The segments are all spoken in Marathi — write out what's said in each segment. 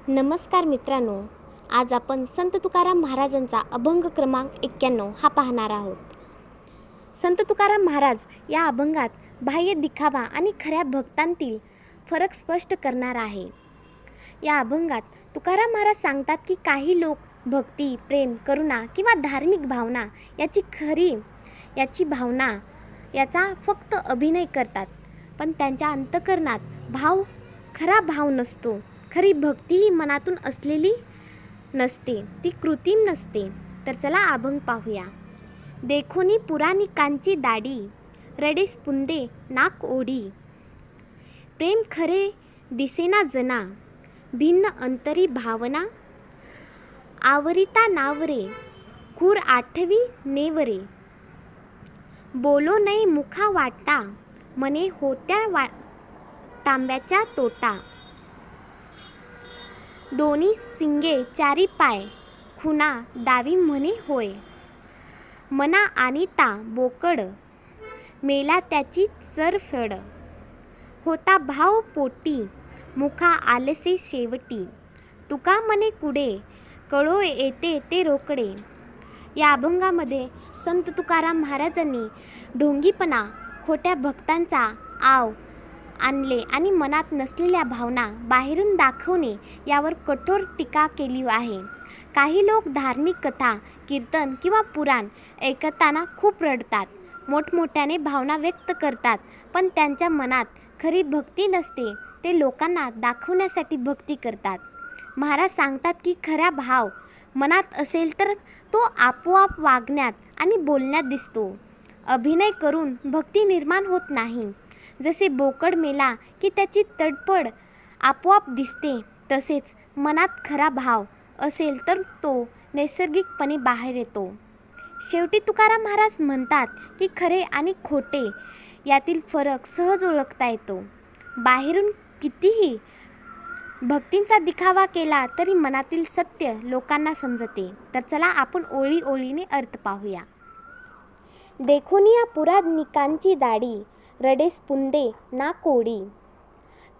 नमस्कार मित्रांनो, आज आपण संत तुकाराम महाराजांचा अभंग क्रमांक 91 हा पाहणार आहोत. संत तुकाराम महाराज या अभंगात बाह्य दिखावा आणि खऱ्या भक्तांतील फरक स्पष्ट करणार आहे. या अभंगात तुकाराम महाराज सांगतात की काही लोक भक्ती, प्रेम, करुणा किंवा धार्मिक भावना याचा फक्त अभिनय करतात, पण त्यांच्या अंतःकरणात खरा भाव नसतो. खरी भक्ती ही मनातून असलेली नसते, ती कृत्रिम नसते. तर चला अभंग पाहूया. देखोनी पुराणिकांची दाढी, रडे स्पुंदे नाक ओढी. प्रेम खरे दिसेना जना, भिन्न अंतरी भावना. आवरिता नावरे, खूर आठवी नेवरे. बोलो नये मुखा वाटा, मने होत्या तांब्याच्या तोटा. दोन्ही सिंगे चारी पाय, खुना दावी म्हणे होय. मना आणिता बोकड, मेला त्याची चरफड. होता भाव पोटी, मुखा आलसे शेवटी. तुका मने कुडे, कळो येते ते रोकडे. या अभंगामध्ये संत तुकाराम महाराजांनी ढोंगीपणा, खोट्या भक्तांचा आव आणले आणि मनात नसलेल्या भावना बाहेरून दाखवणे यावर कठोर टीका केली आहे. काही लोक धार्मिक कथा, कीर्तन किंवा पुराण ऐकताना खूप रडतात, मोठमोठ्याने भावना व्यक्त करतात, पण त्यांच्या मनात खरी भक्ती नसते. ते लोकांना दाखवण्यासाठी भक्ती करतात. महाराज सांगतात की खरा भाव मनात असेल तर तो आपोआप वागण्यात आणि बोलण्यात दिसतो. अभिनय करून भक्ती निर्माण होत नाही. जसे बोकड मेला की त्याची तडफड आपोआप दिसते, तसेच मनात खरा भाव असेल तर तो नैसर्गिकपणे बाहेर येतो. शेवटी तुकाराम महाराज म्हणतात की खरे आणि खोटे यातील फरक सहज ओळखता येतो. बाहेरून कितीही भक्तींचा दिखावा केला तरी मनातील सत्य लोकांना समजते. तर चला आपण ओळी ओळीने अर्थ पाहूया. देखोनिया पुराणिकांची दाढी, रडे स्पुंदे नाक ओढी.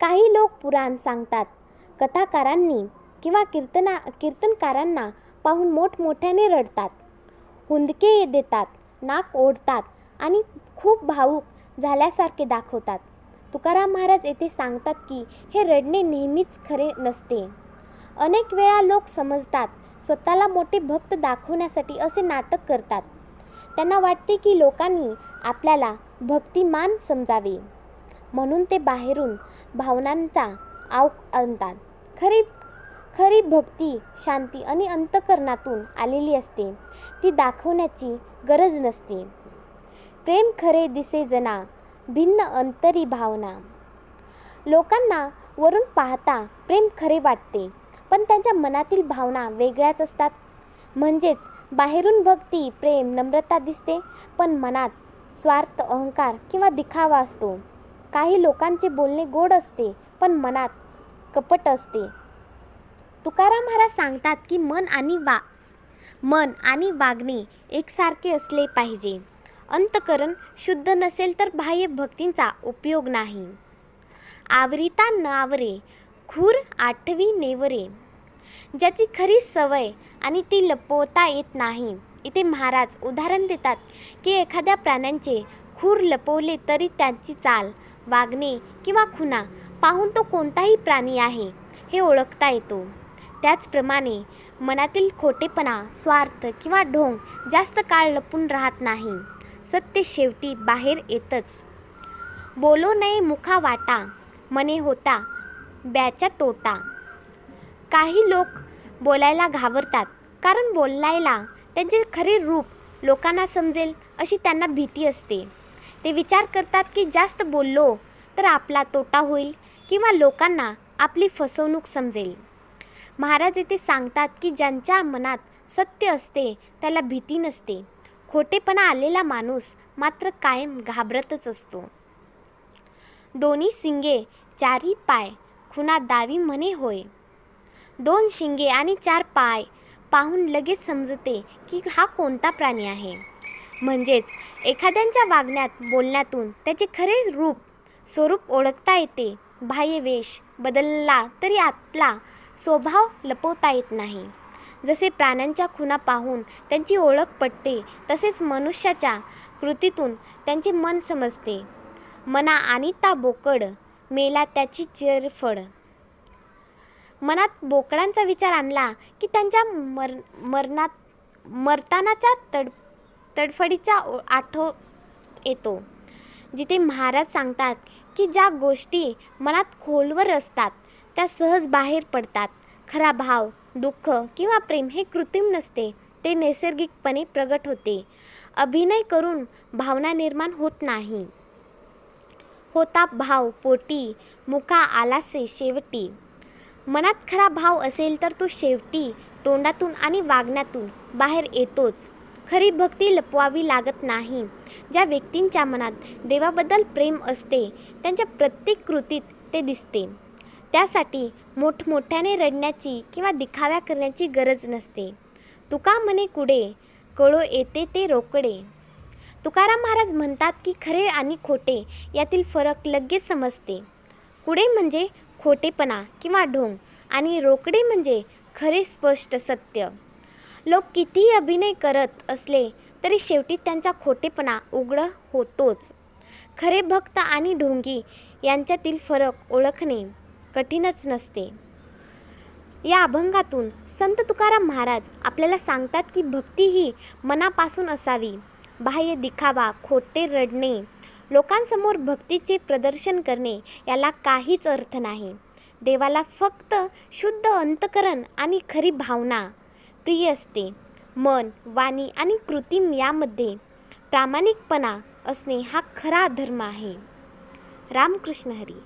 काही लोक पुराण सांगतात, कथाकारांनी किंवा कीर्तनकारांना पाहून मोठमोठ्याने रडतात, हुंदके देतात, नाक ओढतात आणि खूप भावूक झाल्यासारखे दाखवतात. तुकाराम महाराज येथे सांगतात की हे रडणे नेहमीच खरे नसते. अनेक वेळा लोक समजतात, स्वतःला मोठे भक्त दाखवण्यासाठी असे नाटक करतात. त्यांना वाटते की लोकांनी आपल्याला भक्तिमान समजावे, म्हणून ते बाहेरून भावनांचा आव आणतात. खरी भक्ती शांती आणि अंतःकरणातून आलेली असते, ती दाखवण्याची गरज नसते. प्रेम खरे दिसे जना, भिन्न अंतरी भावना. लोकांना वरून पाहता प्रेम खरे वाटते, पण त्यांच्या मनातील भावना वेगळ्याच असतात. म्हणजेच बाहेरून भक्ती, प्रेम, नम्रता दिसते, पण मनात स्वार्थ, अहंकार किंवा दिखावा असतो. काही लोकांचे बोलणे गोड असते, पण मनात कपट असते. तुकाराम महाराज सांगतात की मन आणि वागणे एकसारखे असले पाहिजे. अंतःकरण शुद्ध नसेल तर बाह्य भक्तींचा उपयोग नाही. आवरिता नावरे, खूर आठवी नेवरे. ज्याची खरी सवय आणि ती लपवता येत नाही. इथे महाराज उदाहरण देतात की एखाद्या प्राण्याचे खूर लपवले तरी त्याची चाल, वागणे किंवा खुणा पाहून तो कोणताही प्राणी आहे हे ओळखता येतो. त्याचप्रमाणे मनातील खोटेपणा, स्वार्थ किंवा ढोंग जास्त काळ लपून राहत नाही. सत्य शेवटी बाहेर येतच. बोलो नये मुखा वाटा, मने होता ब्याचा तोटा. काही लोक बोलायला घाबरतात, कारण बोलायला त्यांचे खरे रूप लोकांना समजेल अशी त्यांना भीती असते. ते विचार करतात की जास्त बोललो तर आपला तोटा होईल किंवा लोकांना आपली फसवणूक समजेल. महाराज येथे सांगतात की ज्यांच्या मनात सत्य असते त्याला भीती नसते. खोटेपणा आलेला माणूस मात्र कायम घाबरतच असतो. दोन्ही सिंगे चारी पाय, खुना दावी म्हणे होय. दोन शिंगे आणि चार पाय पाहून लगेच समजते की हा कोणता प्राणी आहे. म्हणजेच एखाद्याच्या वागण्यात, बोलण्यातून त्याचे खरे स्वरूप ओळखता येते. बाह्य वेश बदलला तरी आतला स्वभाव लपवता येत नाही. जसे प्राण्यांच्या खुणा पाहून त्यांची ओळख पटते, तसेच मनुष्याच्या कृतीतून त्यांचे मन समजते. मना आणिता बोकड, मेला त्याची चिरफड. मनात बोकडांचा विचार आणला की त्यांच्या मरतानाच्या तडफडीचा आठव येतो. जिथे महाराज सांगतात की ज्या गोष्टी मनात खोलवर असतात त्या सहज बाहेर पडतात. खरा भाव, दुःख किंवा प्रेम हे कृत्रिम नसते, ते नैसर्गिकपणे प्रगट होते. अभिनय करून भावना निर्माण होत नाही. होता भाव पोटी, मुका आलासे शेवटी. मनात खरा भाव असेल तर तो शेवटी तोंडातून आणि वागण्यातून बाहेर येतोच. खरी भक्ती लपवावी लागत नाही. ज्या व्यक्तींच्या मनात देवाबद्दल प्रेम असते त्यांच्या प्रत्येक कृतीत ते दिसते. त्यासाठी मोठमोठ्याने रडण्याची किंवा दिखाव्या करण्याची गरज नसते. तुका म्हणे कुडे, कळो येते ते रोकडे. तुकाराम महाराज म्हणतात की खरे आणि खोटे यातील फरक लगेच समजते. कुडे म्हणजे खोटेपणा किंवा ढोंग आणि रोकडे म्हणजे खरे स्पष्ट सत्य. लोक कितीही अभिनय करत असले तरी शेवटी त्यांचा खोटेपणा उघड होतोच. खरे भक्त आणि ढोंगी यांच्यातील फरक ओळखणे कठीणच नसते. या अभंगातून संत तुकाराम महाराज आपल्याला सांगतात की भक्ती ही मनापासून असावी. बाह्य दिखावा, खोटे रडणे, लोकांसमोर भक्तीचे प्रदर्शन करणे याला काहीच अर्थ नाही. देवाला फक्त शुद्ध अंतकरण आणि खरी भावना प्रिय असते. मन, वाणी आणि कृती यामध्ये प्रामाणिकपणा असणे हा खरा धर्म आहे. रामकृष्ण हरी.